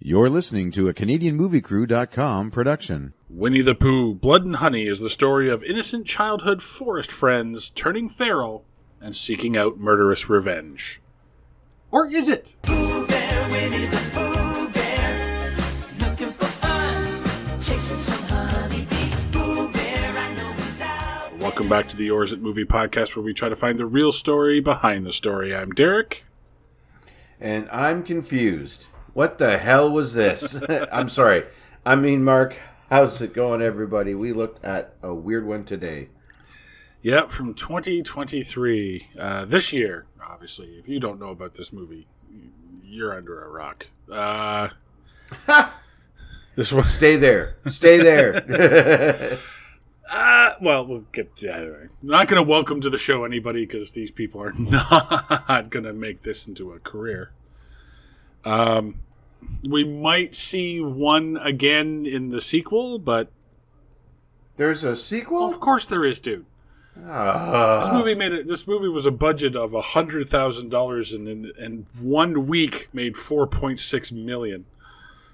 You're listening to a CanadianMovieCrew.com production. Winnie the Pooh, Blood and Honey is the story of innocent childhood forest friends turning feral and seeking out murderous revenge. Or is it? Pooh Bear, Winnie the Pooh Bear, looking for fun, chasing some honeybees. Pooh Bear, I know he's out. Welcome back to the Or Is It Movie podcast, where we try to find the real story behind the story. I'm Derek. And I'm confused. What the hell was this? I'm sorry. I mean, Mark, how's it going, everybody? We looked at a weird one today. Yep, from 2023. This year, obviously. If you don't know about this movie, you're under a rock. This one. Stay there. Stay there. Well, we'll get to that anyway. I'm not going to welcome to the show anybody because these people are not going to make this into a career. We might see one again in the sequel, but There's a sequel? of course there is, dude. This movie was a budget of $100,000 and 1 week made $4.6 million.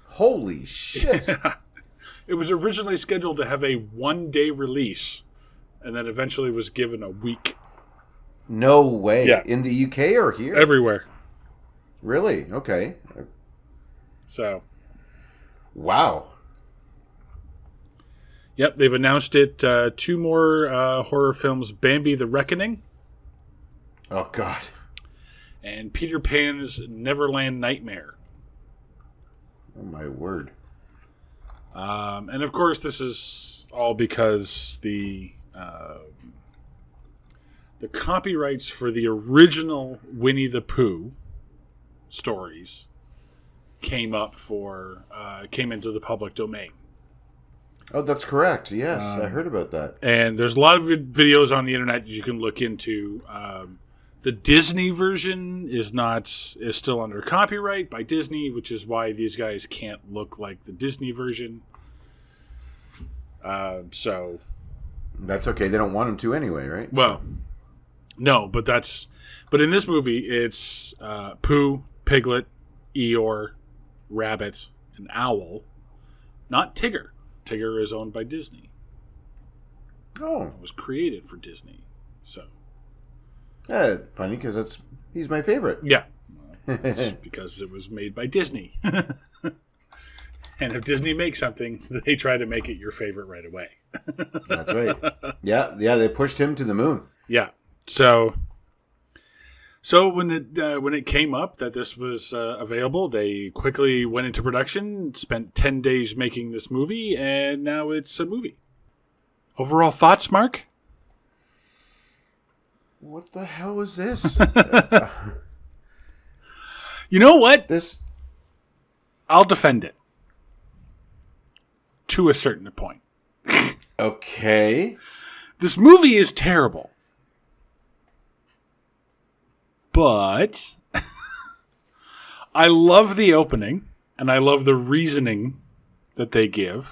Holy shit. It was originally scheduled to have a 1-day release, and then eventually was given a week. No way. Yeah. In the UK or here? Everywhere. Really? Okay. So, Wow. yep, they've announced it. 2 more horror films: Bambi: The Reckoning Oh, God. and Peter Pan's Neverland Nightmare. Oh, my word. And of course, this is all because the copyrights for the original Winnie the Pooh stories came into the public domain. Oh, that's correct. Yes, I heard about that. And there's a lot of videos on the internet you can look into. The Disney version is still under copyright by Disney, which is why these guys can't look like the Disney version. So That's okay. They don't want him to anyway, right? well, no, but in this movie it's Pooh, Piglet, Eeyore, Rabbit, and Owl, not Tigger. Tigger is owned by Disney. Oh. It was created for Disney, so. Funny, because he's my favorite. Yeah, it's because it was made by Disney. And if Disney makes something, they try to make it your favorite right away. That's right. Yeah, they pushed him to the moon. Yeah. So when it came up that this was available, they quickly went into production, spent 10 days making this movie, and now it's a movie. Overall thoughts, Mark? What the hell was this? You know what? This. I'll defend it. To a certain point. Okay. This movie is terrible. But I love the opening, and I love the reasoning that they give.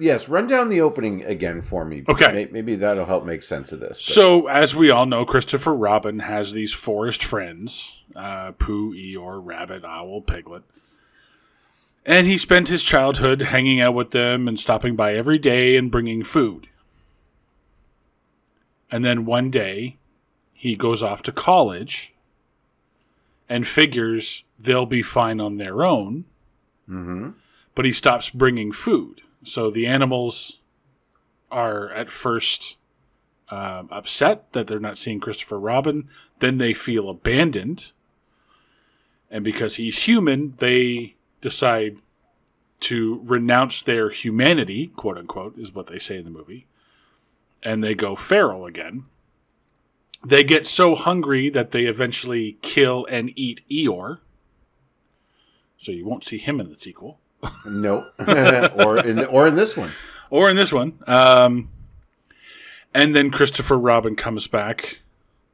Yes, run down the opening again for me. Okay. Maybe that'll help make sense of this. But. So, as we all know, Christopher Robin has these forest friends, Pooh, Eeyore, Rabbit, Owl, Piglet. And he spent his childhood hanging out with them and stopping by every day and bringing food. And then one day, he goes off to college and figures they'll be fine on their own. Mm-hmm. But he stops bringing food. So the animals are at first upset that they're not seeing Christopher Robin. Then they feel abandoned. And because he's human, they decide to renounce their humanity, quote unquote, is what they say in the movie. And they go feral again. They get so hungry that they eventually kill and eat Eeyore. So you won't see him in the sequel. No. or in this one. Or in this one. And then Christopher Robin comes back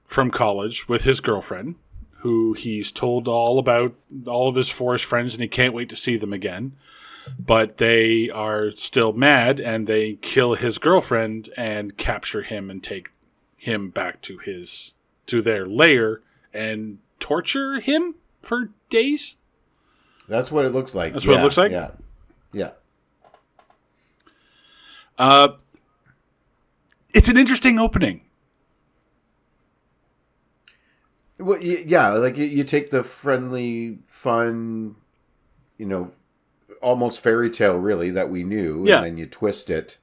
from college with his girlfriend, who he's told all about all of his forest friends, and he can't wait to see them again. But they are still mad, and they kill his girlfriend and capture him and take him back to their lair and torture him for days. That's what it looks like. That's what it looks like? Yeah. Yeah. It's an interesting opening. Well, yeah, like you take the friendly, fun, almost fairy tale really that we knew, Yeah. and then you twist it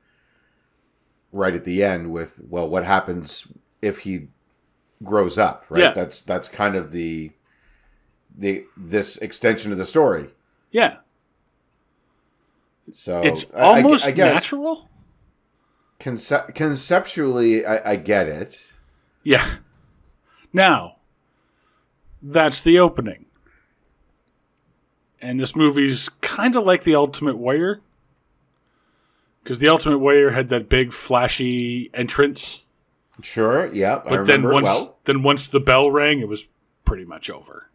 right at the end with, well, what happens if he grows up, right? Yeah. That's kind of this extension of the story. Yeah. So It's almost I guess natural. Conceptually, I get it. Yeah. Now, that's the opening. And this movie's kind of like The Ultimate Warrior. Because The Ultimate Warrior had that big, flashy entrance. Sure, yeah, I But then remember it well. once the bell rang, it was pretty much over.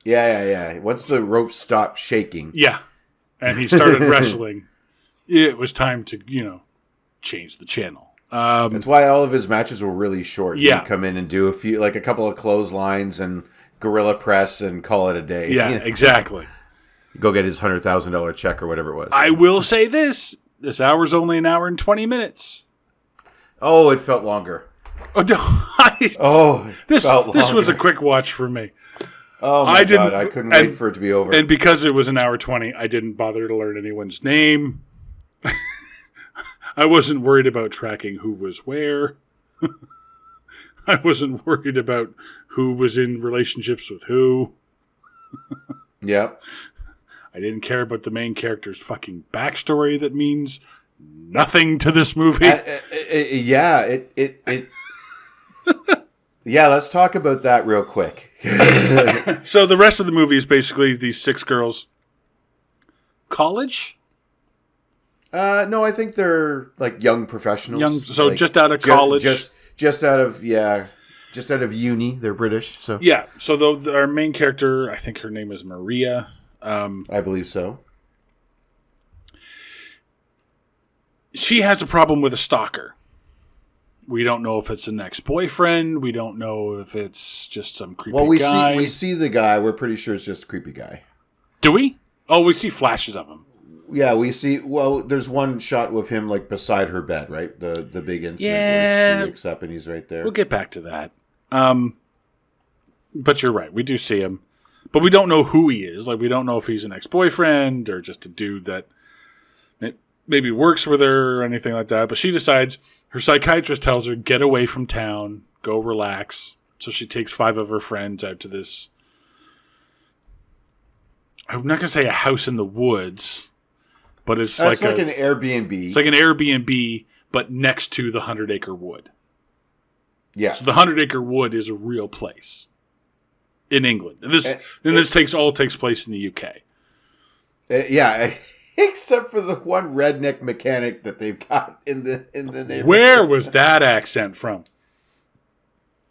Yeah. Once the rope stopped shaking. Yeah. And he started wrestling. It was time to, change the channel. That's why all of his matches were really short. Yeah. He'd come in and do a couple of clotheslines and gorilla press and call it a day. Yeah, exactly. Go get his $100,000 check or whatever it was. I will say this hour's only an hour and 20 minutes. Oh, it felt longer. Oh, no. This was a quick watch for me. Oh, my God. I couldn't wait for it to be over. And because it was an hour 20, I didn't bother to learn anyone's name. I wasn't worried about tracking who was where. I wasn't worried about who was in relationships with who. Yep. I didn't care about the main character's fucking backstory that means nothing to this movie. Yeah, yeah, let's talk about that real quick. So the rest of the movie is basically these 6 girls. College? No, I think they're like young professionals. Just out of college. Just out of uni. They're British, so yeah. So our main character, I think her name is Maria. I believe so. She has a problem with a stalker. We don't know if it's an ex-boyfriend. We don't know if it's just some creepy guy. We see the guy. We're pretty sure it's just a creepy guy. Do we? Oh, we see flashes of him. Yeah, we see. Well, there's one shot with him like beside her bed, right? The big incident Yeah. where she wakes up and he's right there. We'll get back to that. But you're right. We do see him, but we don't know who he is. Like, we don't know if he's an ex-boyfriend or just a dude that maybe works with her or anything like that. But she decides, her psychiatrist tells her, get away from town, go relax. So she takes 5 of her friends out to this, I'm not going to say a house in the woods, but it's like an Airbnb. It's like an Airbnb, but next to the 100-acre wood. Yeah. So the 100-acre wood is a real place in England. And this takes place in the UK. Yeah, except for the one redneck mechanic that they've got in the neighborhood. Where was that accent from?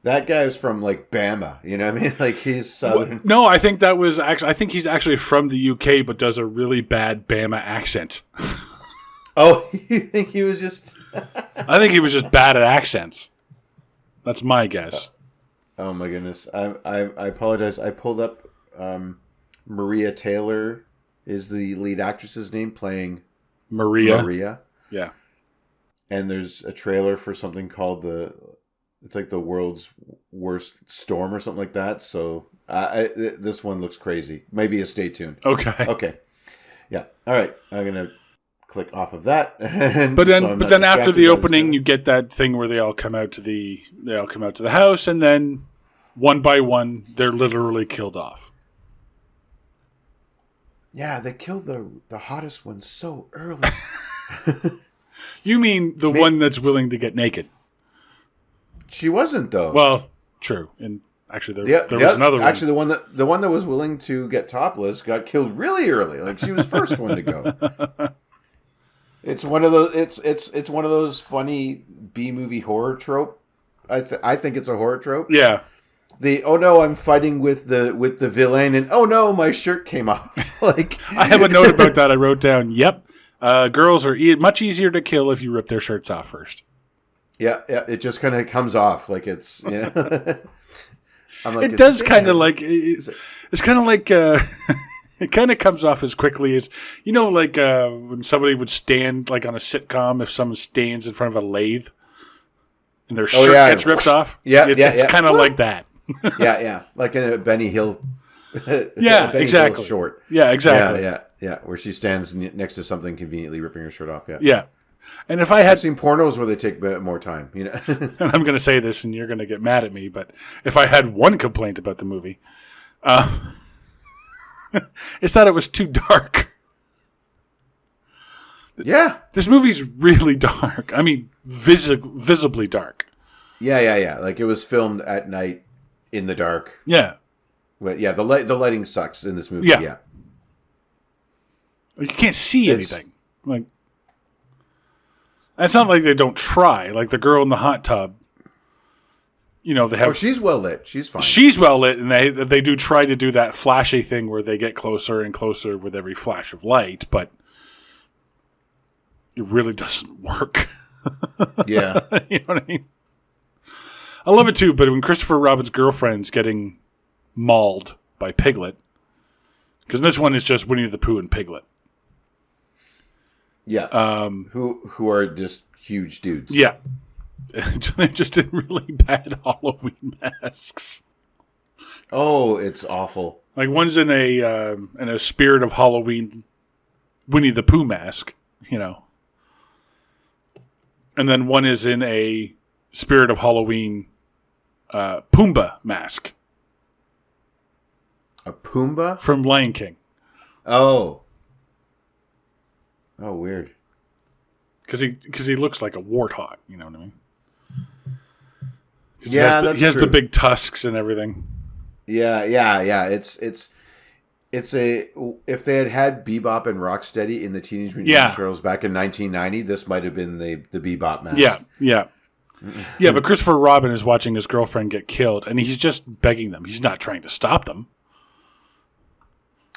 That guy is from like Bama, you know what I mean? Like he's southern. No, I think he's actually from the UK, but does a really bad Bama accent. Oh, you think he was just? I think he was just bad at accents. That's my guess. Oh my goodness, I apologize. I pulled up Maria Taylor is the lead actress's name, playing Maria. Yeah. And there's a trailer for something called it's like the world's worst storm or something like that. So this one looks crazy. Maybe stay tuned. Okay. Yeah. All right. I'm gonna click off of that. But then after the opening, you get that thing where they all come out to the house, and then one by one, they're literally killed off. Yeah, they killed the hottest one so early. You mean the one that's willing to get naked? She wasn't though. Well, true. And actually, there was another one. Actually, the one that was willing to get topless got killed really early. Like she was first one to go. It's one of those. It's one of those funny B movie horror trope. I think it's a horror trope. Yeah. Oh no, I'm fighting with the villain, and oh no, my shirt came off. Like I have a note about that. I wrote down. Yep. Girls are much easier to kill if you rip their shirts off first. Yeah, it just kind of comes off like it's. Yeah. I'm like, it does kind of like it's kind of like It kind of comes off as quickly as, like when somebody would stand, like on a sitcom, if someone stands in front of a lathe and their shirt gets ripped off. It's kind of like that. Yeah. Like in a Benny Hill. Yeah, Benny exactly. Hill short. Yeah, exactly. Yeah. Where she stands next to something conveniently ripping her shirt off. Yeah. Yeah. And if I had I've seen pornos where they take a bit more time, and I'm going to say this and you're going to get mad at me, but if I had one complaint about the movie, it's that it was too dark. Yeah. This movie's really dark. I mean, visibly dark. Yeah. Like it was filmed at night in the dark. Yeah. But yeah, the lighting sucks in this movie. Yeah. You can't see anything. Like, it's not like they don't try. Like the girl in the hot tub. They have. Oh, she's well lit. She's fine. She's well lit, and they do try to do that flashy thing where they get closer and closer with every flash of light, but it really doesn't work. Yeah. You know what I mean? I love it too, but when Christopher Robin's girlfriend's getting mauled by Piglet, because this one is just Winnie the Pooh and Piglet. Yeah. Who are just huge dudes. Yeah. They're just in really bad Halloween masks. Oh, it's awful. Like one's in a Spirit of Halloween Winnie the Pooh mask, and then one is in a Spirit of Halloween Pumbaa mask. A Pumbaa? From Lion King. Oh, weird. Because he looks like a warthog, you know what I mean? Yeah, he has the big tusks and everything. Yeah. It's if they had Bebop and Rocksteady in the Teenage Mutant Ninja Turtles back in 1990, this might have been the Bebop mask. Yeah. But Christopher Robin is watching his girlfriend get killed, and he's just begging them. He's not trying to stop them.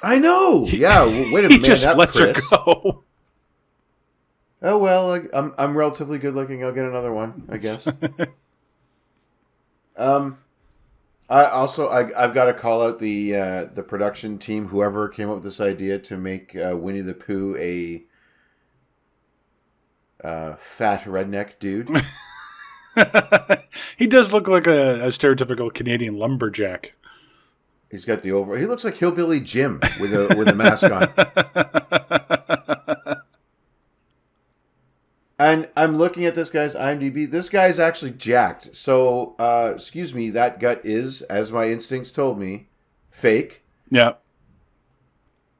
I know. Wait a minute. He just lets her go. Oh well, I'm relatively good looking. I'll get another one, I guess. I've got to call out the production team, whoever came up with this idea to make Winnie the Pooh a fat redneck dude. He does look like a stereotypical Canadian lumberjack. He's got the He looks like Hillbilly Jim with a mask on. And I'm looking at this guy's IMDb. This guy's actually jacked. So, excuse me, that gut is, as my instincts told me, fake. Yeah.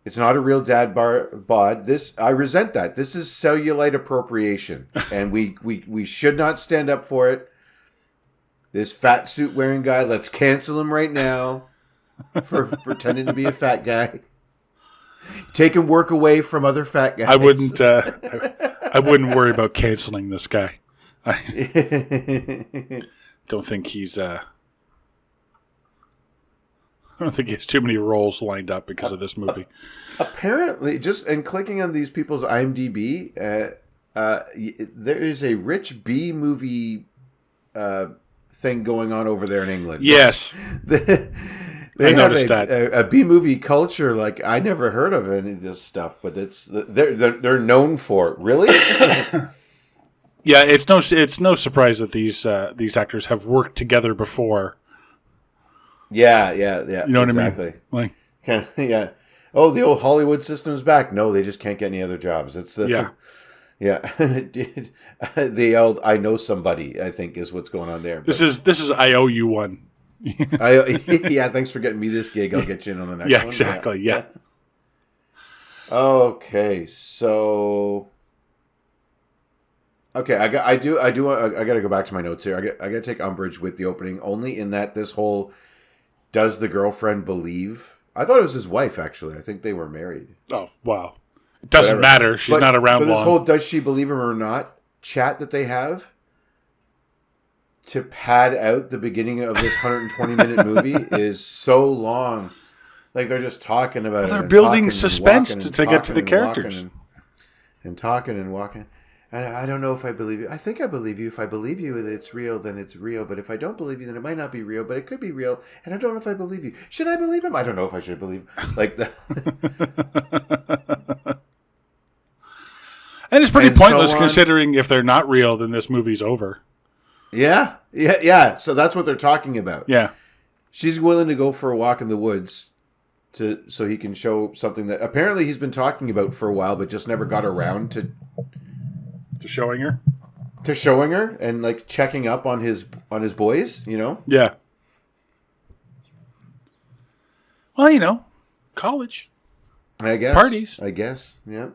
It's not a real dad bod. I resent that. This is cellulite appropriation, and we should not stand up for it. This fat suit wearing guy, let's cancel him right now for pretending to be a fat guy. Taking work away from other fat guys. I wouldn't worry about canceling this guy. I don't think he's. I don't think he has too many roles lined up because of this movie. Apparently, just in clicking on these people's IMDb, there is a rich B movie thing going on over there in England. Yes. They have a B movie culture like I never heard of any of this stuff, but they're known for it. Really? Yeah, it's no surprise that these actors have worked together before. Yeah. You know exactly. What I mean? Like, yeah. Oh, the old Hollywood system's back. No, they just can't get any other jobs. It's yeah. The old I know somebody, I think, is what's going on there. This is I owe you one. Thanks for getting me this gig. I'll get you in on the next one. Yeah, exactly. Yeah. Okay, so I got to go back to my notes here. I got to take umbrage with the opening, only in that this whole does the girlfriend believe? I thought it was his wife, actually. I think they were married. Oh, wow. It doesn't matter. She's not around long. But this long. whole does she believe him or not chat that they have to pad out the beginning of this 120-minute movie is so long. Like, they're just talking about it. They're building suspense to get to the characters. And talking and walking. I don't know if I believe you. I think I believe you. If I believe you that it's real, then it's real. But if I don't believe you, then it might not be real, but it could be real. And I don't know if I believe you. Should I believe him? I don't know if I should believe. Like that. And it's pretty And pointless so on. considering if they're not real, then this movie's over. Yeah. So that's what they're talking about. Yeah. She's willing to go for a walk in the woods so he can show something that apparently he's been talking about for a while, but just never got around to showing her. To showing her and like checking up on his boys, you know? Yeah. Well, you know, college. I guess. Parties. I guess. Yeah.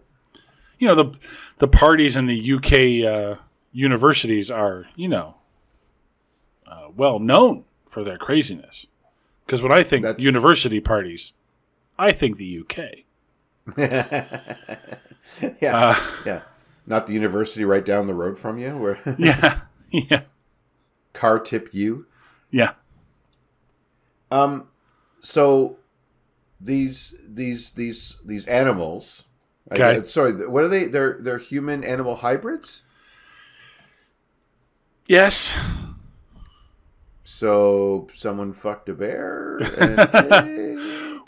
You know, the parties in the UK universities are, you know, well known for their craziness. Because when I think university parties, I think the UK. Yeah. Not the university right down the road from you, where yeah. car tip you. Yeah. So these animals. Okay. Sorry, what are they? They're human animal hybrids. Yes. So someone fucked a bear. And a pig,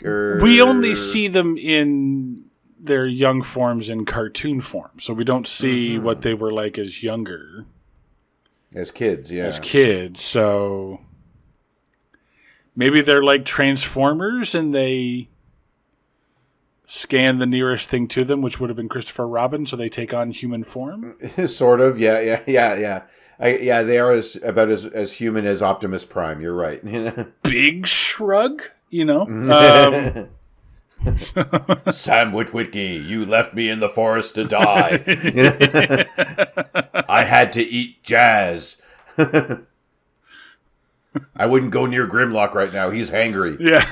or... We only see them in their young forms in cartoon form, so we don't see what they were like as younger. As kids, yeah. As kids, so maybe they're like Transformers and they scan the nearest thing to them, which would have been Christopher Robin, so they take on human form. Sort of, yeah. They are about as human as Optimus Prime. You're right. Big shrug, you know. Sam Witwicky, you left me in the forest to die. I had to eat jazz. I wouldn't go near Grimlock right now. He's hangry. Yeah.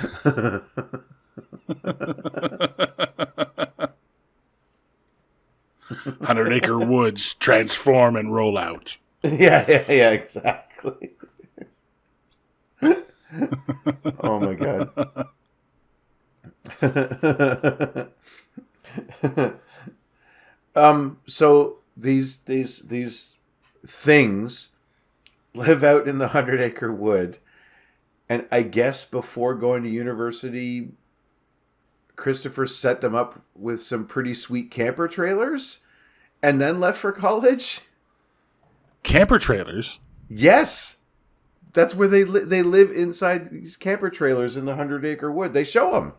100-acre woods transform and roll out. Yeah, exactly. Oh my god. So these things live out in the 100-acre wood, and I guess before going to university, Christopher set them up with some pretty sweet camper trailers, and then left for college. Camper trailers? Yes, that's where they live inside these camper trailers in the 100-acre wood. They show them.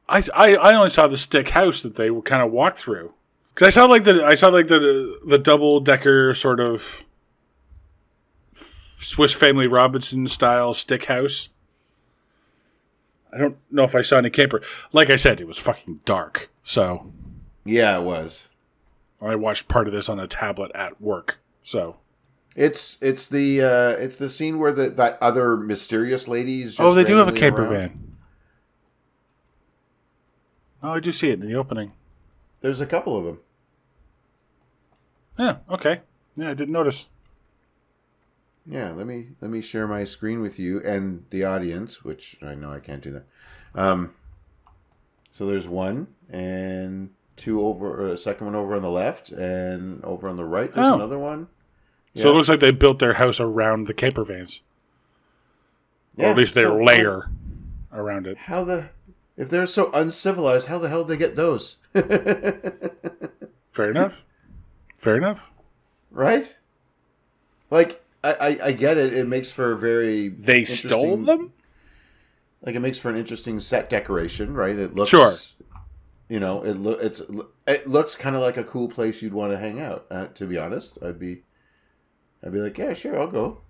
I only saw the stick house that they kind of walked through, because I saw the double decker sort of Swiss Family Robinson style stick house. I don't know if I saw any camper. Like I said, it was fucking dark, so yeah, it was. I watched part of this on a tablet at work, so it's the scene where that other mysterious lady is just they do have a camper around. van. Oh, I do see it in the opening. There's a couple of them. Yeah, okay. Yeah, I didn't notice. Yeah, let me share my screen with you and the audience, which I know I can't do that. So there's one and two over, a second one over on the left, and over on the right there's another one. Yeah. So it looks like they built their house around the camper vans. Yeah, or at least their layer around it. If they're so uncivilized, how the hell did they get those? Fair enough. Right? Like, I get it. It makes for a very They stole them? Like, it makes for an interesting set decoration, right? It looks... Sure. You know, it looks kind of like a cool place you'd want to hang out. To be honest, I'd be like, yeah, sure, I'll go.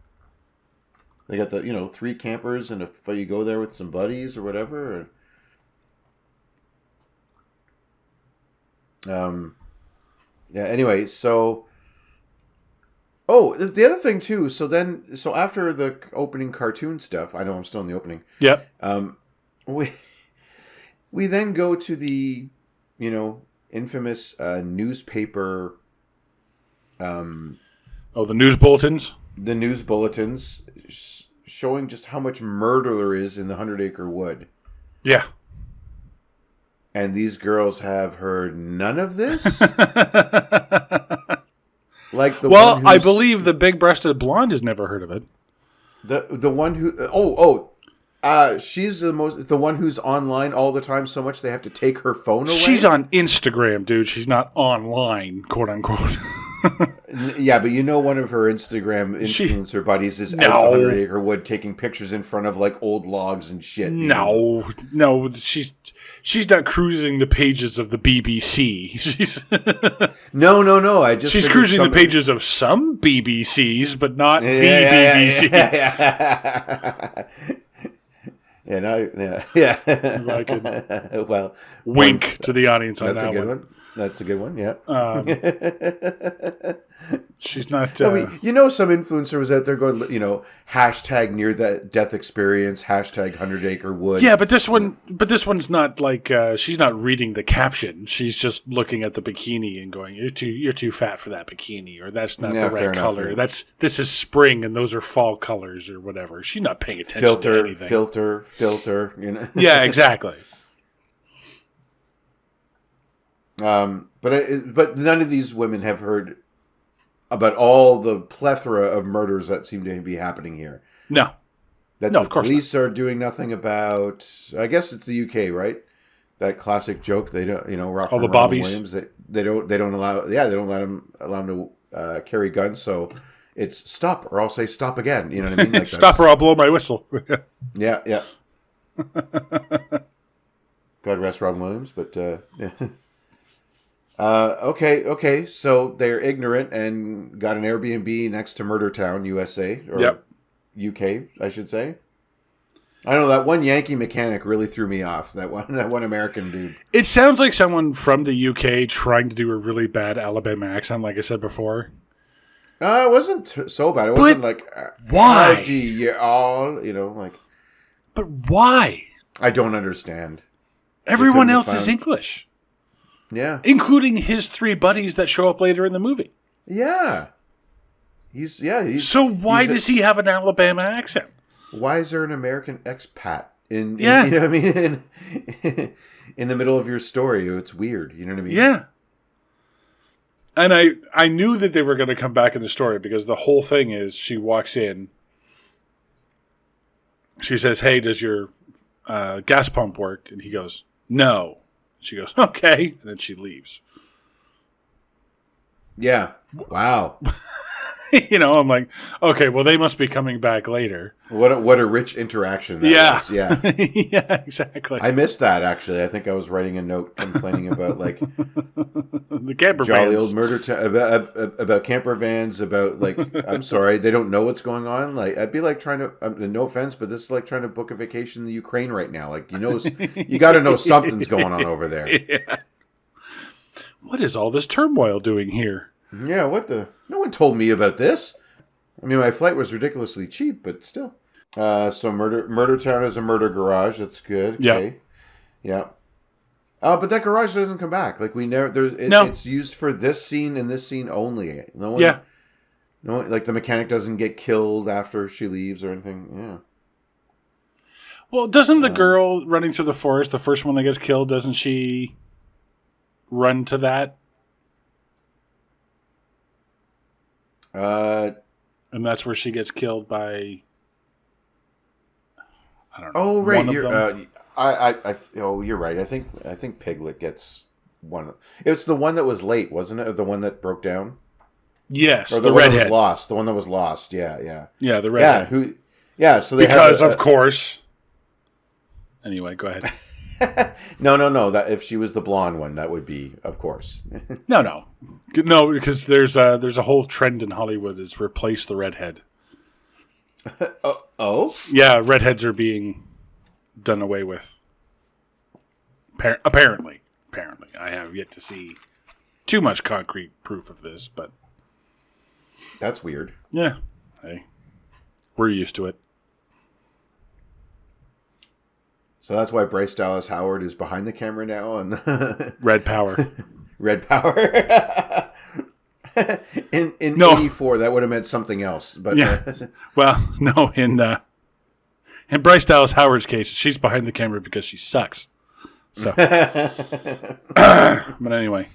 They got the 3 campers, and if you go there with some buddies or whatever. Yeah. Anyway, so. Oh, the other thing too. So after the opening cartoon stuff, I know I'm still in the opening. Yep. We then go to the, infamous newspaper. The news bulletins? The news bulletins showing just how much murder there is in the 100-acre wood. Yeah. And these girls have heard none of this? Like the well, one who's... I believe the big-breasted blonde has never heard of it. The one who... she's the one who's online all the time so much they have to take her phone away? She's on Instagram, dude. She's not online, quote-unquote. Yeah, but you know one of her Instagram influencer buddies is out the 100 Acre Wood taking pictures in front of like old logs and shit. No, she's not cruising the pages of the BBC. No. She's cruising the pages of some BBCs, but not the BBC. Well, wink to the audience on that's that a good one. one. That's a good one. Yeah. She's not. Some influencer was out there going, hashtag near that death experience, hashtag 100 Acre Wood. Yeah, but this one's not like she's not reading the caption. She's just looking at the bikini and going, "You're too fat for that bikini," or "That's not the right color." Enough, yeah. This is spring and those are fall colors or whatever. She's not paying attention to anything. Filter. Yeah, exactly. But none of these women have heard about all the plethora of murders that seem to be happening here. No, the police are doing nothing about. I guess it's the UK, right? That classic joke. They don't, all the Bobbies. Williams. They don't allow. Yeah, they don't allow them to carry guns. So it's stop, or I'll say stop again. You know what I mean? Like stop, or I'll blow my whistle. Yeah. God rest Robin Williams, but yeah. Okay. So they're ignorant and got an Airbnb next to Murder Town, USA, or UK, I should say. I know that one Yankee mechanic really threw me off. That one American dude. It sounds like someone from the UK trying to do a really bad Alabama accent, like I said before. It wasn't so bad. It wasn't like why? Howdy, you all, like. But why? I don't understand. Everyone else is English. Yeah. Including his three buddies that show up later in the movie. Yeah. So why does he have an Alabama accent? Why is there an American expat in you know what I mean? In the middle of your story? It's weird. You know what I mean? Yeah. And I knew that they were going to come back in the story because the whole thing is she walks in. She says, "Hey, does your gas pump work?" And he goes, "No." She goes, "Okay," and then she leaves. Yeah. Wow. I'm like, okay, well, they must be coming back later. What a rich interaction that was. Yeah. Yeah, exactly. I missed that, actually. I think I was writing a note complaining about, like, the camper jolly vans. old murder about camper vans, about, like, I'm sorry, they don't know what's going on. Like, I'd be like trying to, no offense, but this is like trying to book a vacation in the Ukraine right now. Like, you got to know something's going on over there. Yeah. What is all this turmoil doing here? Yeah, no one told me about this. I mean, my flight was ridiculously cheap, but still. So Murder Town is a murder garage. That's good. Okay. Yeah. But that garage doesn't come back. Like, we never. It's used for this scene and this scene only. No one. Yeah. No one, like, the mechanic doesn't get killed after she leaves or anything. Yeah. Well, doesn't the girl running through the forest, the first one that gets killed, doesn't she run to that? And that's where she gets killed by. I don't know. Oh, right. You're right. I think Piglet gets one. It's the one that was late, wasn't it? Or the one that broke down. Yes, or the one that was lost. The one that was lost. Yeah. Yeah, the redhead. Yeah. So they of course. Anyway, go ahead. No. That if she was the blonde one, that would be, of course. No, because there's a whole trend in Hollywood that's replace the redhead. Oh? Yeah, redheads are being done away with. Apparently, I have yet to see too much concrete proof of this, but that's weird. Yeah, hey, we're used to it. So that's why Bryce Dallas Howard is behind the camera now on the Red Power. Red Power. in 84, that would have meant something else. But well, no, in Bryce Dallas Howard's case, she's behind the camera because she sucks. So, but anyway,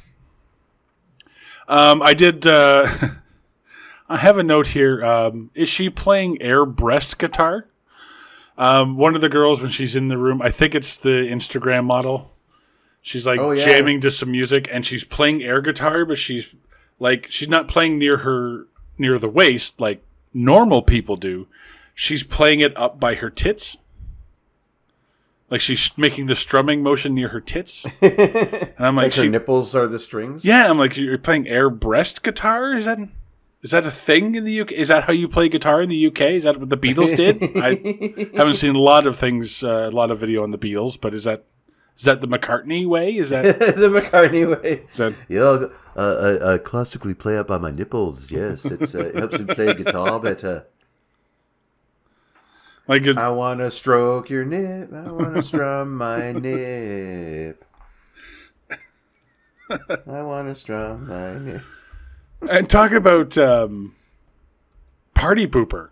I did. I have a note here. Is she playing air breast guitar? One of the girls, when she's in the room, I think it's the Instagram model. She's like jamming to some music, and she's playing air guitar, but she's not playing near the waist like normal people do. She's playing it up by her tits. Like she's making the strumming motion near her tits. And I'm like her nipples are the strings? Yeah, I'm like, you're playing air breast guitar? Is that a thing in the UK? Is that how you play guitar in the UK? Is that what the Beatles did? I haven't seen a lot of things, a lot of video on the Beatles, but is that the McCartney way? Is that the McCartney way? Yeah, I classically play it by my nipples. Yes, it helps me play guitar better. Like I want to stroke your nip. I want to strum my nip. I want to strum my nip. And talk about party pooper.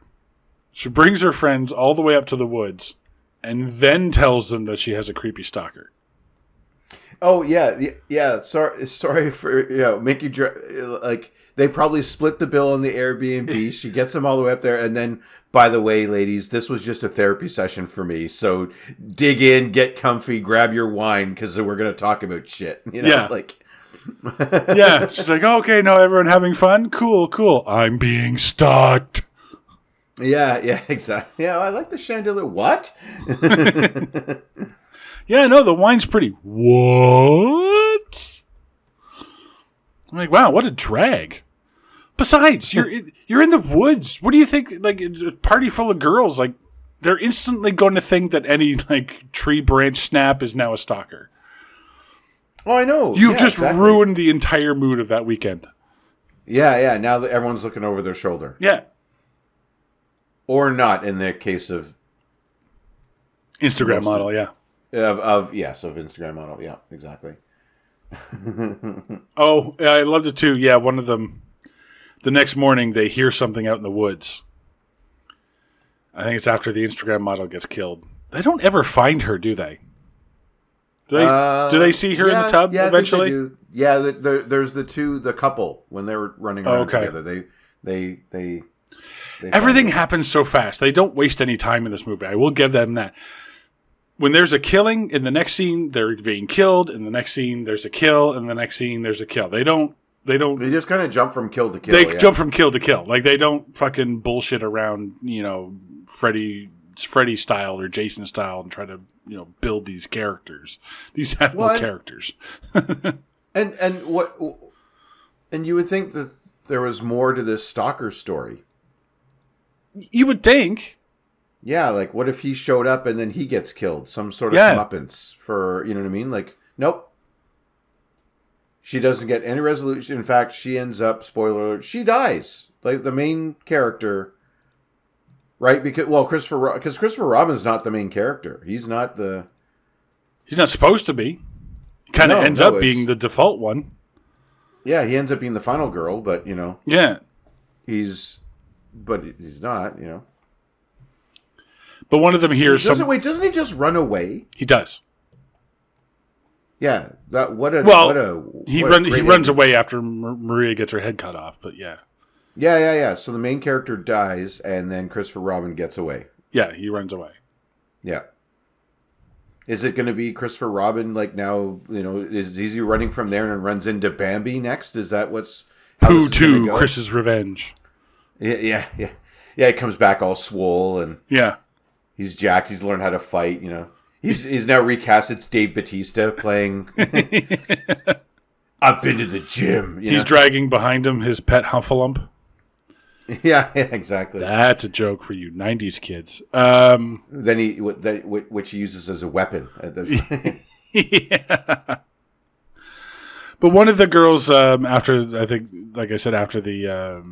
She brings her friends all the way up to the woods and then tells them that she has a creepy stalker. Oh, yeah. Sorry for, make you, like, they probably split the bill on the Airbnb. She gets them all the way up there. And then, by the way, ladies, this was just a therapy session for me. So dig in, get comfy, grab your wine, because we're going to talk about shit. Yeah. Yeah. She's like, oh, okay, now everyone having fun? Cool. I'm being stalked. Yeah, exactly. Yeah, I like the chandelier. What? Yeah, no, the wine's pretty. What? I'm like, wow, what a drag. Besides, you're in the woods. What do you think? Like, a party full of girls, like, they're instantly going to think that any, like, tree branch snap is now a stalker. Oh, I know. You've just ruined the entire mood of that weekend. Yeah. Now that everyone's looking over their shoulder. Yeah. Or not in the case of Instagram model, yeah. Of Instagram model, yeah, exactly. Oh, yeah, I loved it too. Yeah, one of them. The next morning, they hear something out in the woods. I think it's after the Instagram model gets killed. They don't ever find her, do they? Do they see her in the tub eventually? I think they do. Yeah, there's the couple when they were running around together. They everything happens so fast. They don't waste any time in this movie. I will give them that. When there's a killing, in the next scene they're being killed. In the next scene there's a kill. In the next scene there's a kill. They just kind of jump from kill to kill. They jump from kill to kill. Like, they don't fucking bullshit around, Freddy style or Jason style and try to, build these characters. These have no characters. and you would think that there was more to this stalker story. You would think. Yeah, like, what if he showed up and then he gets killed? Some sort of comeuppance for, you know what I mean? Like, nope. She doesn't get any resolution. In fact, she ends up, spoiler alert, she dies. Like, the main character, right? Because Christopher Robin's not the main character. He's not supposed to be. He kind of ends up being the default one. Yeah, he ends up being the final girl, but, Yeah. He's not, But one of them hears doesn't he just run away? He does. Yeah, he runs away after Maria gets her head cut off, but yeah. Yeah. So the main character dies, and then Christopher Robin gets away. Yeah, he runs away. Yeah. Is it going to be Christopher Robin, like, now, is he running from there and runs into Bambi next? Is that Pooh 2, Chris's Revenge. Yeah. He comes back all swole, and he's jacked. He's learned how to fight, He's now recast. It's Dave Bautista playing. I've been to the gym. He's dragging behind him his pet Huffalump. Yeah, exactly. That's a joke for you 90s kids. Which he uses as a weapon. Yeah. But one of the girls, after the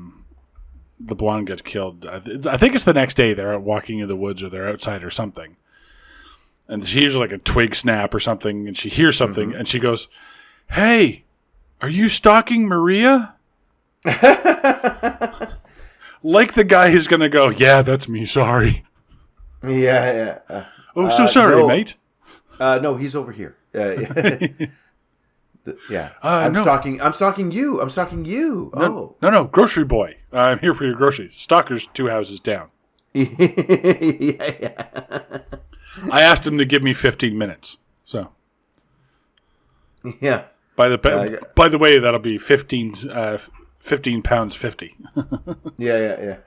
blonde gets killed, I think it's the next day. They're out walking in the woods, or they're outside or something. And she hears like a twig snap or something, and she hears something, and she goes, "Hey, are you stalking Maria?" Like the guy who's going to go, "Yeah, that's me, sorry." Yeah. Oh, so sorry, mate. No, he's over here. Yeah. No. I'm stalking you. I'm stalking you. Oh. No, grocery boy. I'm here for your groceries. Stalker's 2 houses down. Yeah. I asked him to give me 15 minutes. So, Yeah. by the way, that'll be 15 pounds 50. Yeah.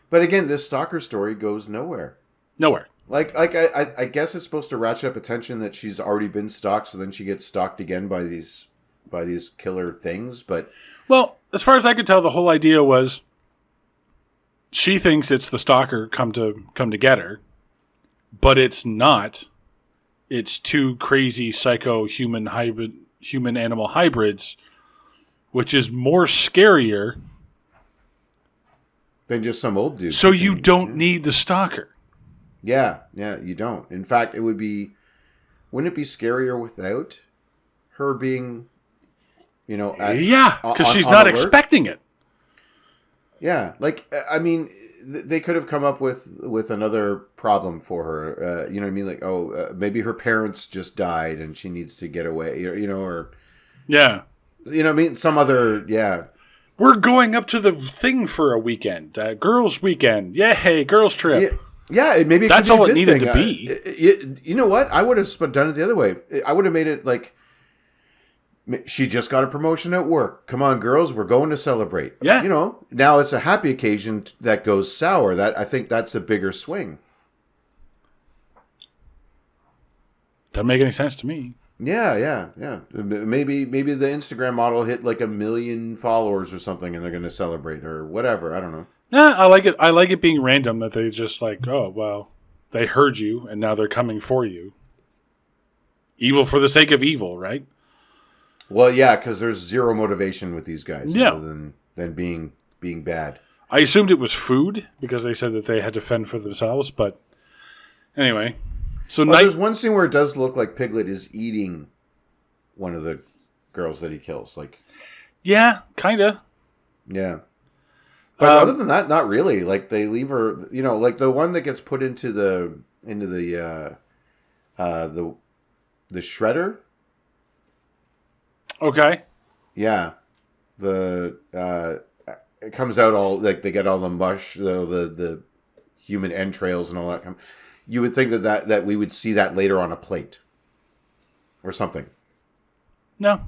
But again, this stalker story goes nowhere. Nowhere. Like I guess it's supposed to ratchet up attention that she's already been stalked, so then she gets stalked again by these killer things. But Well, as far as I could tell, the whole idea was she thinks it's the stalker come to get her, but it's not. It's 2 crazy psycho human animal hybrids, which is more scarier. than just some old dude. So you don't need the stalker. Yeah, you don't. In fact, wouldn't it be scarier without her being, Because she's on not alert? expecting it. Yeah, like I mean, they could have come up with another problem for her. You know what I mean? Like, maybe her parents just died and she needs to get away. Or Yeah. you know what I mean? Some other We're going up to the thing for a weekend. Girls' weekend. Yay, girls' trip. Yeah, maybe That's could be all a it good needed thing. to be. You know what? I would have done it the other way. I would have made it like she just got a promotion at work. Come on, girls, we're going to celebrate. Yeah. Now it's a happy occasion that goes sour. I think that's a bigger swing. Doesn't make any sense to me. Yeah. Maybe the Instagram model hit like 1 million followers or something, and they're going to celebrate or whatever. I don't know. Yeah, I like it. I like it being random that they just like, oh, well, they heard you and now they're coming for you. Evil for the sake of evil, right? Well, yeah, because there's zero motivation with these guys Yeah. than being bad. I assumed it was food because they said that they had to fend for themselves, but anyway. So there's one scene where it does look like Piglet is eating one of the girls that he kills. Like, yeah, kind of. yeah. But other than that, not really. Like they leave her, like the one that gets put into the shredder. Okay. Yeah, it comes out all like they get all the mush, the human entrails and all that. You would think that we would see that later on a plate or something. No.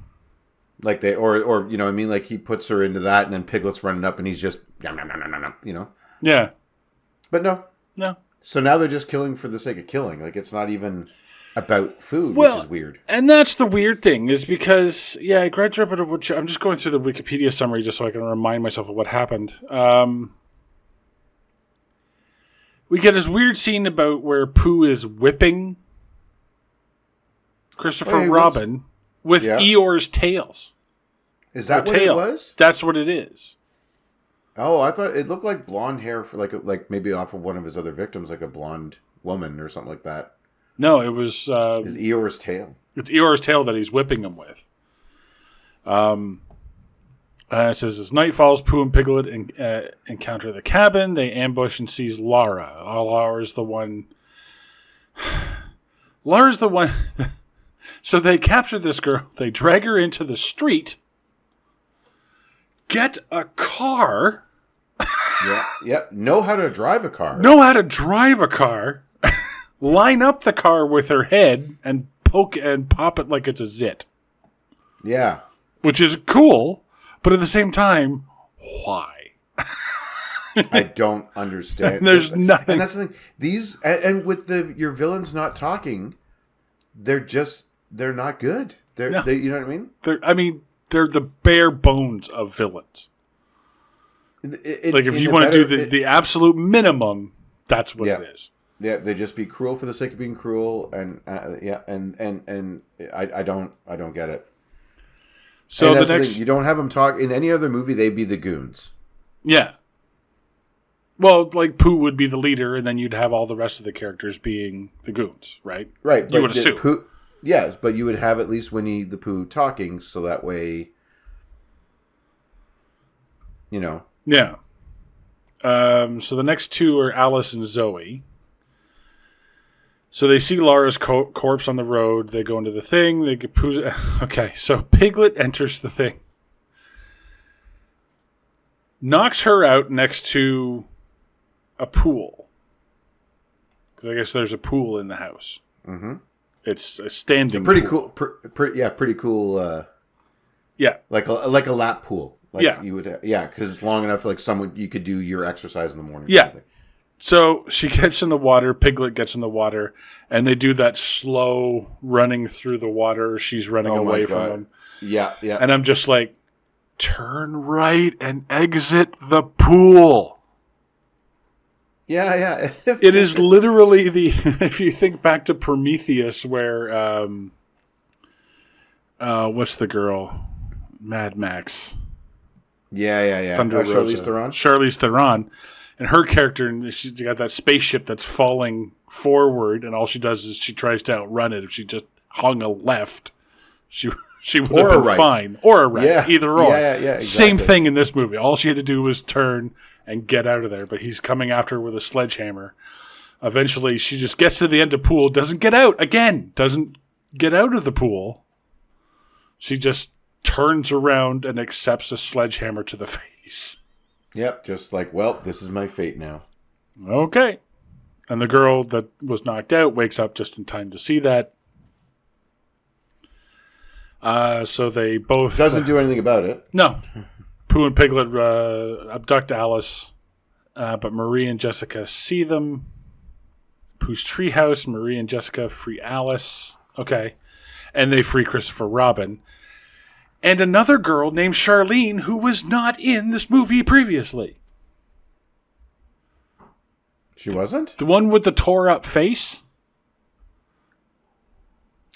Like they or I mean, like he puts her into that, and then Piglet's running up, and he's just yum, yum, yum, yum, yum. Yeah. But no. So now they're just killing for the sake of killing. Like it's not even about food, which is weird. And that's the weird thing, is because Grudge Rabbit. I'm just going through the Wikipedia summary just so I can remind myself of what happened. We get this weird scene about where Pooh is whipping Christopher Robin with Eeyore's tails. Is that what it was? That's what it is. Oh, I thought it looked like blonde hair for like maybe off of one of his other victims, like a blonde woman or something like that. No, it was his Eeyore's tail. It's Eeyore's tail that he's whipping him with. It says, as night falls, Pooh and Piglet encounter the cabin. They ambush and seize Laura. Laura's the one. Laura's the one. So they capture this girl. They drag her into the street. Get a car. Yep. Know how to drive a car. Line up the car with her head and poke and pop it like it's a zit. Yeah. Which is cool, but at the same time, why? I don't understand. And there's nothing. And that's the thing. These and with your villains not talking, they're not good. You know what I mean? They're the bare bones of villains. If you want to do the absolute minimum, that's what it is. Yeah, they just be cruel for the sake of being cruel, and and I don't get it. So the next thing, you don't have them talk in any other movie. They'd be the goons. Yeah. Well, like Pooh would be the leader, and then you'd have all the rest of the characters being the goons, right? Right. You would assume. Pooh, yes, but you would have at least Winnie the Pooh talking, so that way, Yeah. So the next two are Alice and Zoe. So they see Laura's corpse on the road. They go into the thing. They get Pooh's... Okay, so Piglet enters the thing. Knocks her out next to a pool. Because I guess there's a pool in the house. Mm-hmm. It's a standing pretty pool. cool. Pretty cool. Yeah. Like a lap pool. Like Yeah. You would. Because it's long enough. Like you could do your exercise in the morning. Yeah. So she gets in the water. Piglet gets in the water, and they do that slow running through the water. She's running away from them. Yeah. Yeah. And I'm just like, turn right and exit the pool. Yeah. It is literally if you think back to Prometheus, where what's the girl? Mad Max. Yeah. Thunder Rosa. Charlize Theron. And her character, she's got that spaceship that's falling forward, and all she does is she tries to outrun it. If she just hung a left, she would have been right. fine. Or a right, either or. Yeah, exactly. Same thing in this movie. All she had to do was turn and get out of there, but he's coming after her with a sledgehammer. Eventually, she just gets to the end of the pool, doesn't get out again, doesn't get out of the pool. She just turns around and accepts a sledgehammer to the face. Yep, just like, well, this is my fate now. Okay. And the girl that was knocked out wakes up just in time to see that. So they both... Doesn't do anything about it. No. Pooh and Piglet abduct Alice, but Marie and Jessica see them. Pooh's treehouse, Marie and Jessica free Alice. Okay. And they free Christopher Robin. And another girl named Charlene, who was not in this movie previously. She wasn't? The one with the tore up face?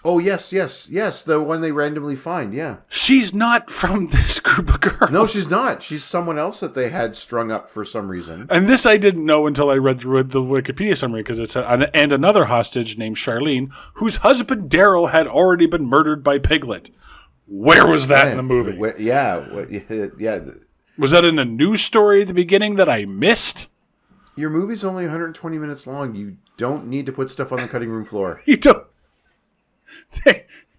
Oh, yes. The one they randomly find, yeah. She's not from this group of girls. No, she's not. She's someone else that they had strung up for some reason. And this I didn't know until I read through the Wikipedia summary, because it's and another hostage named Charlene, whose husband Daryl had already been murdered by Piglet. Where was that in the movie? Yeah. Was that in a news story at the beginning that I missed? Your movie's only 120 minutes long. You don't need to put stuff on the cutting room floor. You don't.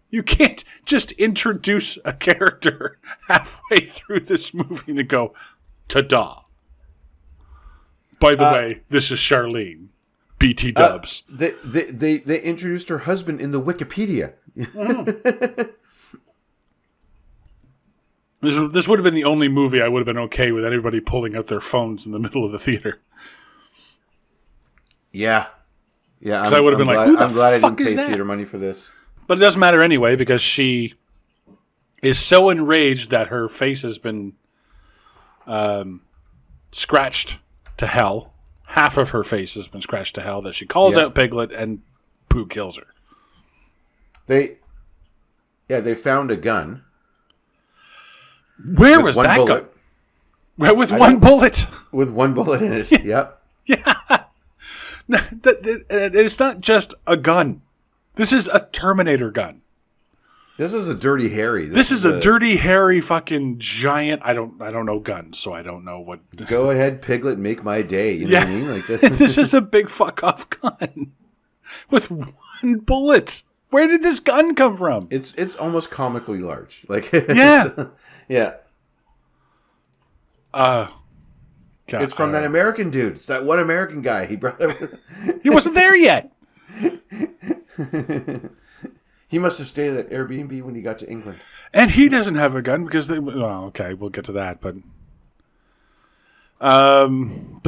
You can't just introduce a character halfway through this movie and go, ta-da. By the way, this is Charlene. BT dubs. They introduced her husband in the Wikipedia. This would have been the only movie I would have been okay with everybody pulling out their phones in the middle of the theater. Yeah. I would have been like, who the I'm glad I fuck didn't is pay that? theater money for this. But it doesn't matter anyway, because she is so enraged that her face has been scratched to hell. Half of her face has been scratched to hell that she calls out Piglet and Pooh kills her. They found a gun. Where was that gun? With one bullet. With one bullet in it. Yep. Yeah. It's not just a gun. This is a Terminator gun. This is a Dirty Harry. This is a Dirty Harry fucking giant. I don't know guns, so I don't know what. Go ahead, Piglet, make my day. You know what I mean? Like this. This is a big fuck off gun with one bullet. Where did this gun come from? It's almost comically large. Like yeah. Yeah. God, it's from that American dude. It's that one American guy. He brought it. He wasn't there yet. He must have stayed at Airbnb when he got to England. And he doesn't have a gun because they. Well, okay, we'll get to that, but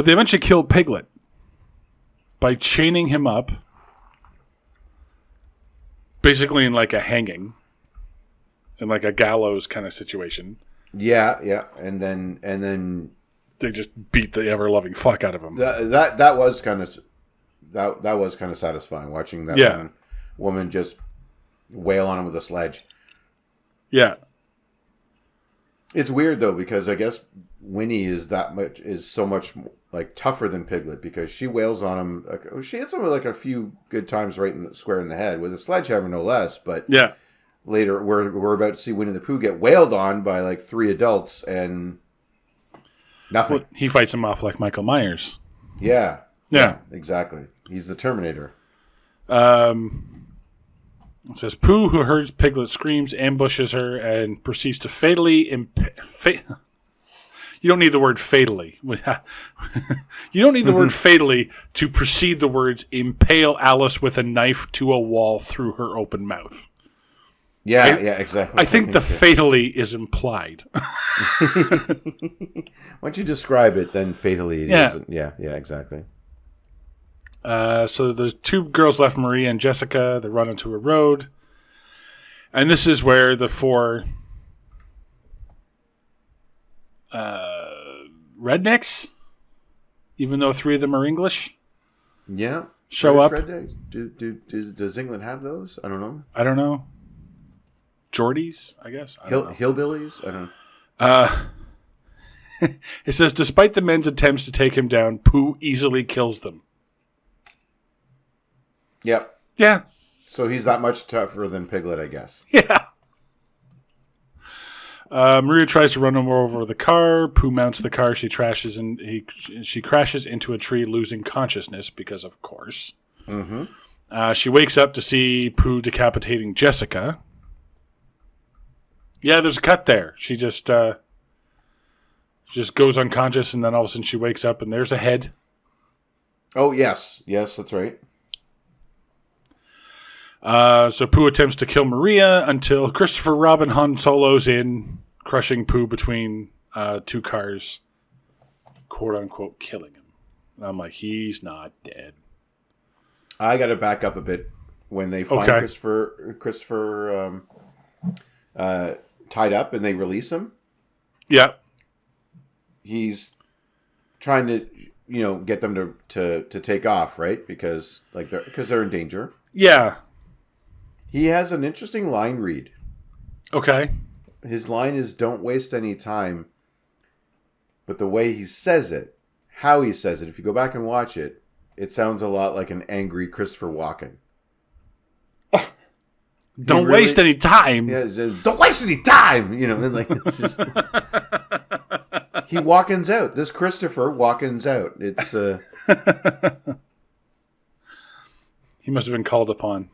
they eventually killed Piglet by chaining him up, basically in like a hanging, in like a gallows kind of situation. Yeah, and then they just beat the ever-loving fuck out of him. That was kind of satisfying watching that woman just wail on him with a sledge. Yeah. It's weird though because I guess Winnie is so much like tougher than Piglet because she wails on him. She hits him like a few good times right in the square in the head with a sledgehammer, no less. But yeah. Later, we're about to see Winnie the Pooh get wailed on by like 3 adults and nothing. Well, he fights him off like Michael Myers. Yeah, exactly. He's the Terminator. It says Pooh, who hears Piglet screams, ambushes her and proceeds to fatally You don't need the word fatally. You don't need the word fatally to precede the words impale Alice with a knife to a wall through her open mouth. Yeah, exactly. I think the fatally is implied. Once you describe it, then fatally it isn't. Yeah, exactly. So there's two girls left, Maria and Jessica. They run into a road. And this is where the four rednecks, even though three of them are English, show up. Rednecks? Does England have those? I don't know. I don't know. Geordies, I guess. I don't know. Hillbillies? I don't know. It says, despite the men's attempts to take him down, Pooh easily kills them. Yep. Yeah. So he's that much tougher than Piglet, I guess. Yeah. Maria tries to run him over the car. Pooh mounts the car. She crashes into a tree, losing consciousness because, of course. Mm-hmm. She wakes up to see Pooh decapitating Jessica. Yeah, there's a cut there. She just goes unconscious, and then all of a sudden she wakes up, and there's a head. Oh, yes. Yes, that's right. So Pooh attempts to kill Maria until Christopher Robin Han Solo's in, crushing Pooh between two cars, quote-unquote killing him. And I'm like, he's not dead. I got to back up a bit. When they find Christopher tied up and they release him. Yeah. He's trying to, get them to take off, right? Because they're in danger. Yeah. He has an interesting line read. Okay. His line is, "Don't waste any time." But the way he says it, how he says it, if you go back and watch it, it sounds a lot like an angry Christopher Walken. Don't waste any time. Yeah, don't waste any time. And it's just he walkens out. This Christopher walkens out. It's he must have been called upon.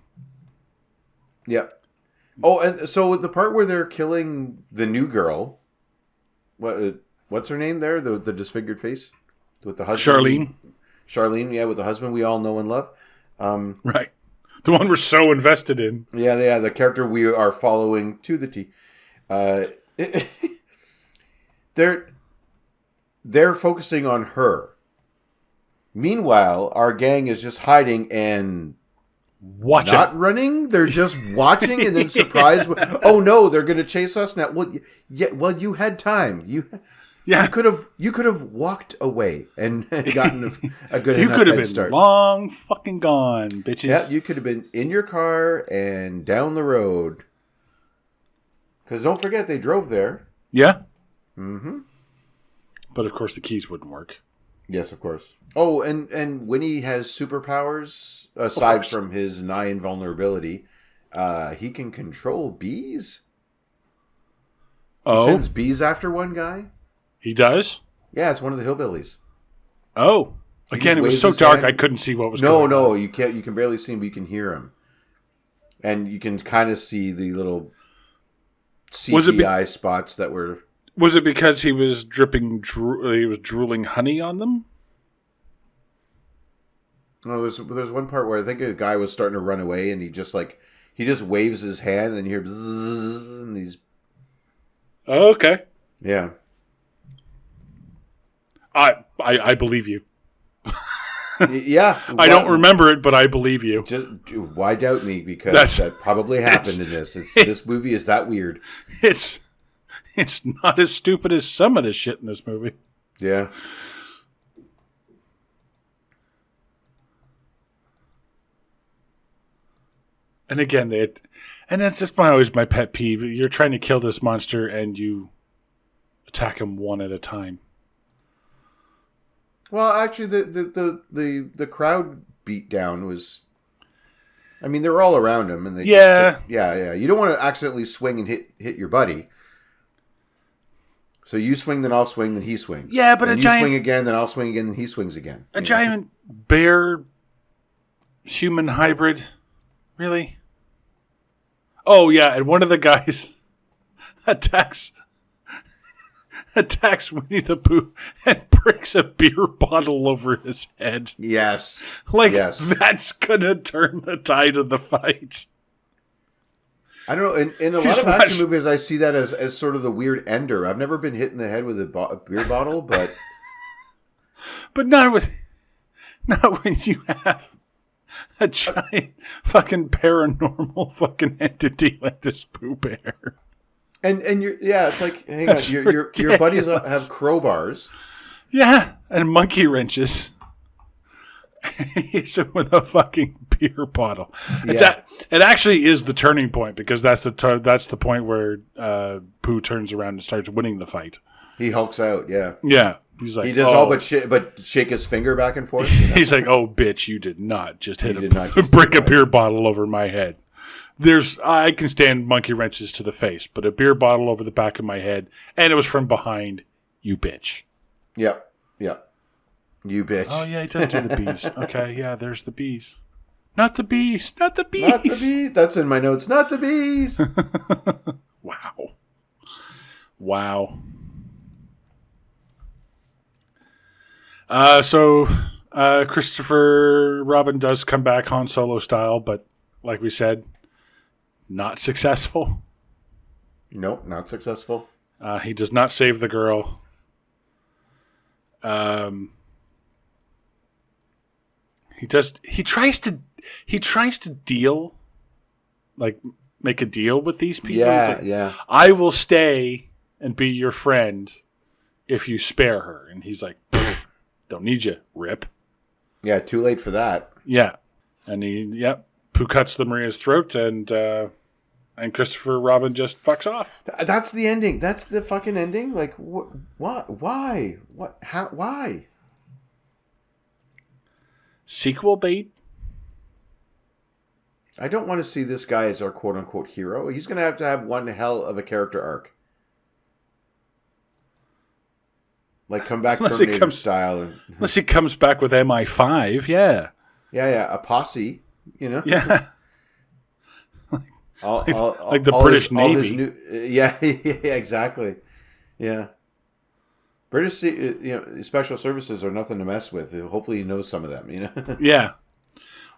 Yep. Oh, and so the part where they're killing the new girl, what's her name there? The disfigured face with the husband. Charlene, yeah, with the husband we all know and love. Right. The one we're so invested in. Yeah, the character we are following to the T. They're focusing on her. Meanwhile, our gang is just hiding and watching. Not running. They're just watching and then surprised. Oh no, they're going to chase us now. Well, you had time. You could have walked away and gotten a good enough head start. You could have been long fucking gone, bitches. Yeah, you could have been in your car and down the road. Because don't forget, they drove there. Yeah. Mm-hmm. But of course, the keys wouldn't work. Yes, of course. Oh, and Winnie has superpowers aside from his nigh invulnerability. He can control bees. Oh, he sends bees after one guy. He does? Yeah, it's one of the hillbillies. Oh, again, it was so dark I couldn't see what was going on. No, you can't. You can barely see him, but you can hear him, and you can kind of see the little CGI spots that were. Was it because he was he was drooling honey on them? No, there's one part where I think a guy was starting to run away, and he just waves his hand, and you hear bzzz, and these. Oh, okay. Yeah. I believe you. Yeah. I don't remember it, but I believe you. Why doubt me? Because that probably happened in this. This movie is that weird. It's not as stupid as some of the shit in this movie. Yeah. And again, and that's just always my pet peeve. You're trying to kill this monster, and you attack him one at a time. Well, actually, the crowd beat down was. I mean, they were all around him, and they yeah. You don't want to accidentally swing and hit your buddy. So you swing, then I'll swing, then he swings. Yeah, but you swing again, then I'll swing again, then he swings again. A giant bear human hybrid. Really? Oh, yeah, and one of the guys attacks Winnie the Pooh and breaks a beer bottle over his head. Yes. Like, Yes. that's gonna turn the tide of the fight. I don't know. In a lot of action movies, I see that as sort of the weird ender. I've never been hit in the head with a beer bottle, but But not when you have a giant fucking paranormal fucking entity like this Pooh Bear. and it's like, hang That's on, your buddies ridiculous. have crowbars. Yeah, and monkey wrenches. Hits him with a fucking beer bottle. Yeah. It actually is the turning point because that's the point where Pooh turns around and starts winning the fight. He hulks out. Yeah. Yeah, he's like, He does all but shake his finger back and forth. You know? He's like, "Oh, bitch, you did not just hit did not just break do a that. beer bottle over my head." I can stand monkey wrenches to the face, but a beer bottle over the back of my head, and it was from behind. You bitch. Yep. You bitch. Oh yeah, he does do the bees. Okay, yeah, there's the bees. Not the bees. Not the bees. Not the bees. That's in my notes. Not the bees. Wow. So Christopher Robin does come back Han Solo style, but like we said, not successful. Nope, not successful. He does not save the girl. He tries to deal, like make a deal with these people. Yeah, He's like, yeah. I will stay and be your friend if you spare her. And he's like, don't need you, Rip. Yeah, too late for that. Yeah. And Pooh cuts the Maria's throat and Christopher Robin just fucks off. That's the ending. That's the fucking ending. Like, what? Why? What? How? Why? Sequel bait? I don't want to see this guy as our quote-unquote hero. He's going to have one hell of a character arc. Like, come back Terminator style. Unless he comes back with MI5, yeah. Yeah, a posse, you know? Yeah. Like the British Navy. Yeah, exactly. Yeah. British, special services are nothing to mess with. Hopefully he knows some of them, you know? Yeah.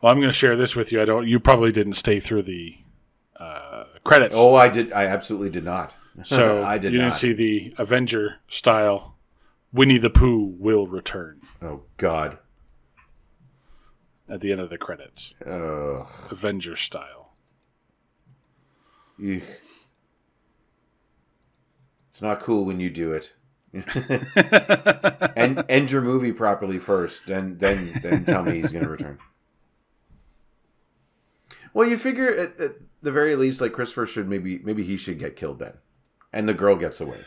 Well, I'm going to share this with you. You probably didn't stay through the credits. Oh, I did. I absolutely did not. So I did you not. didn't see the Avenger style. Winnie the Pooh will return Oh God. at the end of the credits. Ugh. Avenger style. Eugh. It's not cool when you do it. And end your movie properly first, then tell me he's going to return. Well, you figure at the very least, like Christopher should maybe he should get killed then, and the girl gets away.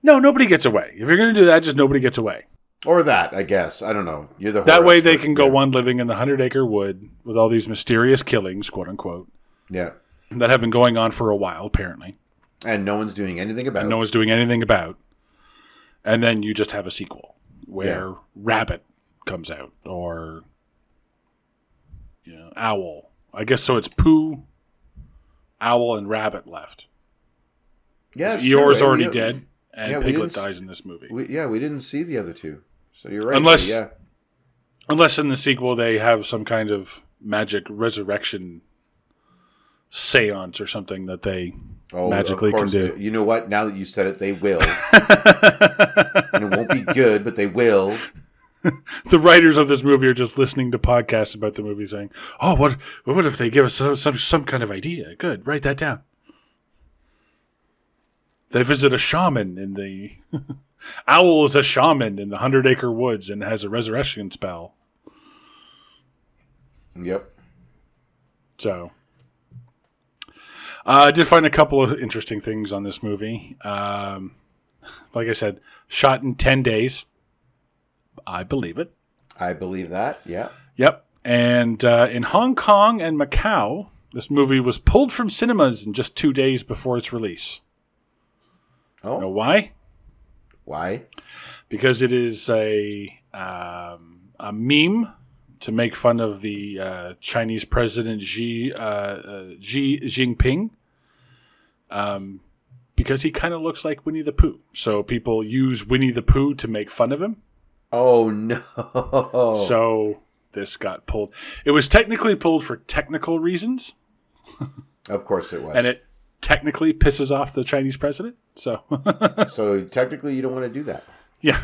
No, nobody gets away. If you're going to do that, just nobody gets away. Or that, I guess. I don't know. You're the That horror way they expert. can go Yeah. on living in the 100-acre wood with all these mysterious killings, quote unquote, Yeah, that have been going on for a while, apparently. and no one's doing anything about And it. no one's doing anything about. And then you just have a sequel where Rabbit comes out, or Owl. I guess so. It's Pooh, Owl, and Rabbit left. Yeah, Eeyore's sure. already dead, and we Piglet didn't dies in this movie. we didn't see the other two, so you're right. Unless- yeah, Unless in the sequel they have some kind of magic resurrection seance or something that they magically of course, can do. You know what? Now that you said it, they will. And it won't be good, but they will. The writers of this movie are just listening to podcasts about the movie saying, oh, what if they give us some kind of idea? Good, write that down. They visit a shaman in the... Owl is a shaman in the 100-acre woods and has a resurrection spell. Yep. So... I did find a couple of interesting things on this movie. Like I said, shot in 10 days. I believe it. I believe that. Yeah. Yep. And in Hong Kong and Macau, this movie was pulled from cinemas in just 2 days before its release. Oh. You know why? Why? Because it is a meme to make fun of the Chinese President Xi Jinping, because he kind of looks like Winnie the Pooh. So people use Winnie the Pooh to make fun of him. Oh no! So this got pulled. It was technically pulled for technical reasons. Of course it was. And it technically pisses off the Chinese president. So So technically you don't want to do that. yeah.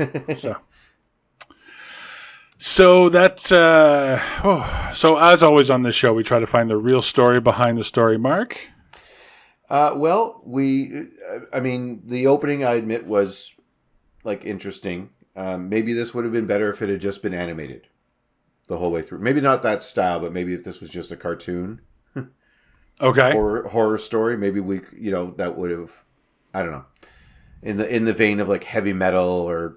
So that's so as always on this show, we try to find the real story behind the story. Mark. Well, I mean, the opening, I admit, was like interesting. Maybe this would have been better if it had just been animated the whole way through. Maybe not that style, but maybe if this was just a cartoon. Okay. Or horror story, maybe that would have, I don't know, in the vein of like heavy metal or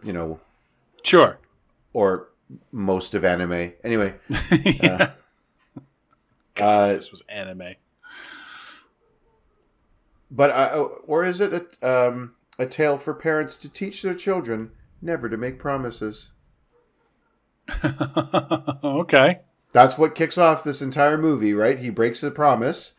Sure. or most of anime. Anyway, Yeah. This was anime. but or is it a tale for parents to teach their children never to make promises? Okay. That's what kicks off this entire movie, right? He breaks the promise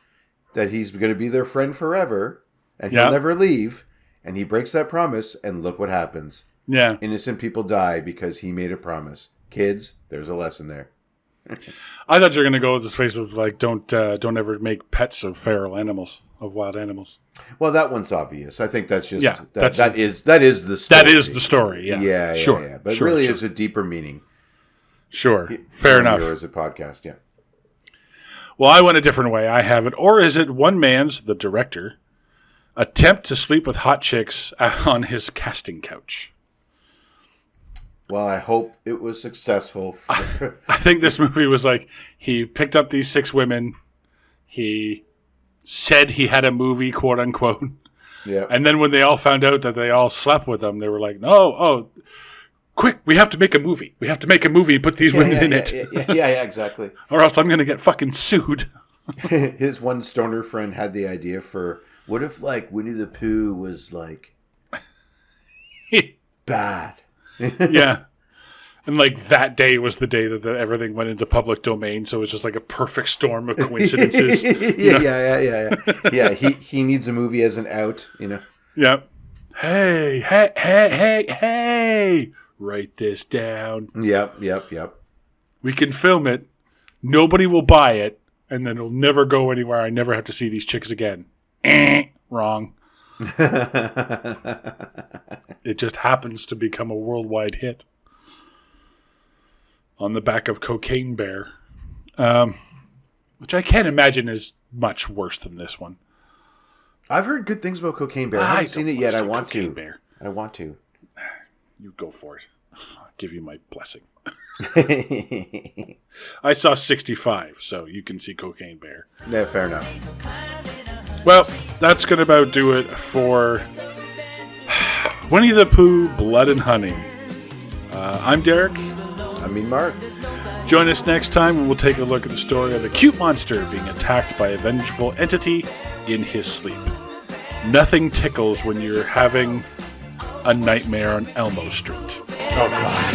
that he's going to be their friend forever, and he'll never leave. And he breaks that promise, and look what happens. Yeah. Innocent people die because he made a promise. Kids, there's a lesson there. I thought you were going to go with this face of like, don't ever make pets of feral animals, of wild animals. Well, that one's obvious. I think that's just that is the story. That is the story. Yeah. Yeah. Sure. Yeah. But sure, really, sure. it's a deeper meaning. Sure. Fair enough. Or as a podcast, yeah. Well, I went a different way. I have it. Or is it one man's, the director, attempt to sleep with hot chicks on his casting couch? Well, I hope it was successful. I think this movie was like, he picked up these 6 women. He said he had a movie, quote unquote. Yeah. And then when they all found out that they all slept with him, they were like, no, quick, we have to make a movie. We have to make a movie and put these women in it. Yeah, exactly. Or else I'm going to get fucking sued. His one stoner friend had the idea for, what if like Winnie the Pooh was like bad? Yeah. And like that day was the day that everything went into public domain, so it was just like a perfect storm of coincidences. Yeah. He needs a movie as an out, Yeah. Hey. Write this down. Yep. We can film it. Nobody will buy it, and then it'll never go anywhere. I never have to see these chicks again. Wrong. It just happens to become a worldwide hit on the back of Cocaine Bear, which I can't imagine is much worse than this one. I've heard good things about Cocaine Bear. I haven't seen it yet. I want to. Bear. I want to. You go for it. I'll give you my blessing. I saw 65, so you can see Cocaine Bear. Yeah, fair enough. Well, that's going to about do it for Winnie the Pooh, Blood and Honey. I'm Derek. I mean, Mark. Join us next time and we'll take a look at the story of a cute monster being attacked by a vengeful entity in his sleep. Nothing tickles when you're having a nightmare on Elmo Street. Oh, God.